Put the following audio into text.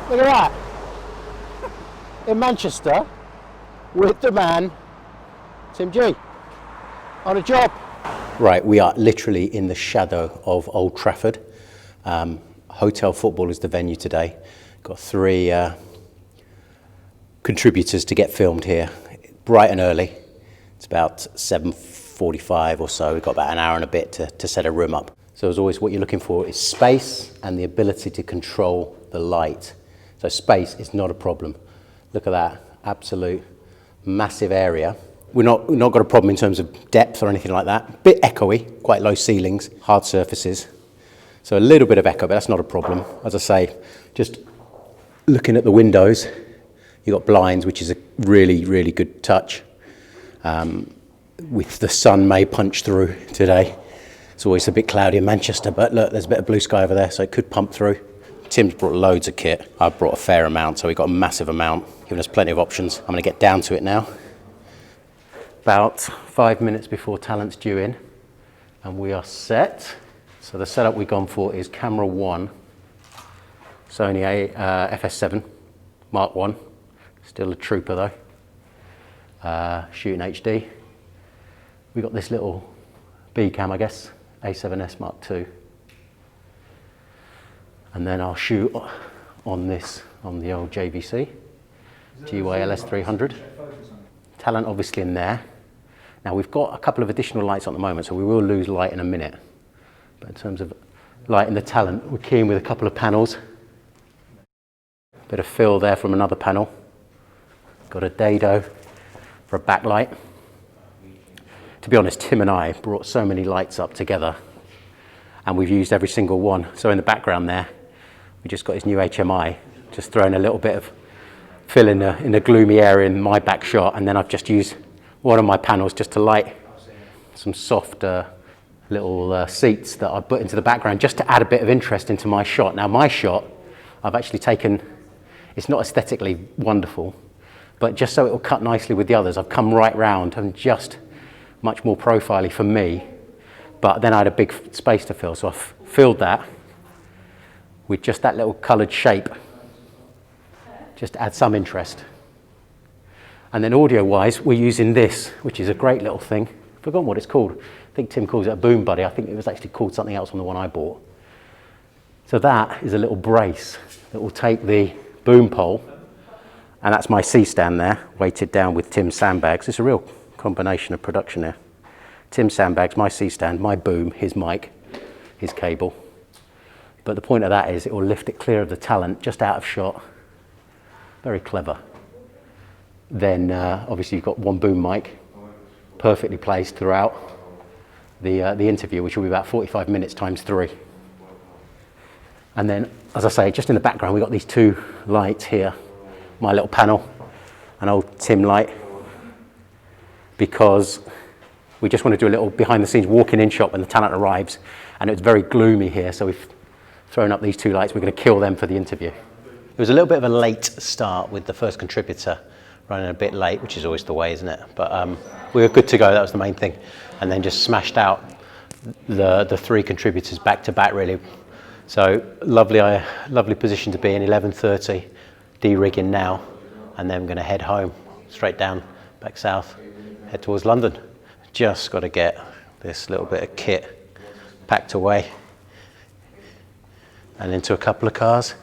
Look at that. In Manchester, with the man, Tim G, on a job. Right, we are literally in the shadow of Old Trafford. Hotel Football is the venue today. Got three contributors to get filmed here, bright and early. It's about 7:45 or so. We've got about an hour and a bit to set a room up. So as always, what you're looking for is space and the ability to control the light. So space is not a problem. Look at that, absolute massive area. We've not got a problem in terms of depth or anything like that. Bit echoey, quite low ceilings, hard surfaces. So a little bit of echo, but that's not a problem. As I say, just looking at the windows, you've got blinds, which is a really, really good touch. With the sun may punch through today. It's always a bit cloudy in Manchester, but look, there's a bit of blue sky over there, so it could pump through. Tim's brought loads of kit. I've brought a fair amount, so we've got a massive amount, giving us plenty of options. I'm going to get down to it now. About 5 minutes before talent's due in, and we are set. So the setup we've gone for is camera 1, Sony FS7 Mark 1, still a trooper though, shooting HD. We've got this little B cam, I guess, A7S Mark II. And then I'll shoot on the old JVC, GYLS 300. Talent obviously in there. Now we've got a couple of additional lights on at the moment, so we will lose light in a minute. But in terms of light in the Talent, we're keen with a couple of panels. Bit of fill there from another panel. Got a dado for a backlight. To be honest, Tim and I brought so many lights up together and we've used every single one. So in the background there, we just got his new HMI, just throwing a little bit of fill in the gloomy area in my back shot, and then I've just used one of my panels just to light some soft little seats that I put into the background just to add a bit of interest into my shot. Now my shot, I've actually taken, it's not aesthetically wonderful, but just so it will cut nicely with the others, I've come right round and just much more profile-y for me, but then I had a big space to fill, so I've filled that with just that little coloured shape, just to add some interest. And then audio-wise, we're using this, which is a great little thing. I've forgotten what it's called. I think Tim calls it a Boom Buddy. I think it was actually called something else on the one I bought. So that is a little brace that will take the boom pole, and that's my C-stand there, weighted down with Tim's sandbags. It's a real combination of production here. Tim's sandbags, my C-stand, my boom, his mic, his cable. But the point of that is it will lift it clear of the Talent, just out of shot. Very clever. Then obviously you've got one boom mic, perfectly placed throughout the interview, which will be about 45 minutes times 3. And then, as I say, just in the background, we've got these two lights here. My little panel, an old Tim light, because we just want to do a little behind the scenes walking in shot when the Talent arrives, and it's very gloomy here, so we've thrown up these two lights. We're going to kill them for the interview. It was a little bit of a late start with the first contributor running a bit late, which is always the way, isn't it? But we were good to go, that was the main thing. And then just smashed out the three contributors back to back, really. So lovely position to be in, 11:30, de-rigging now, and then I'm going to head home, straight down, back south, head towards London. Just got to get this little bit of kit packed away and into a couple of cars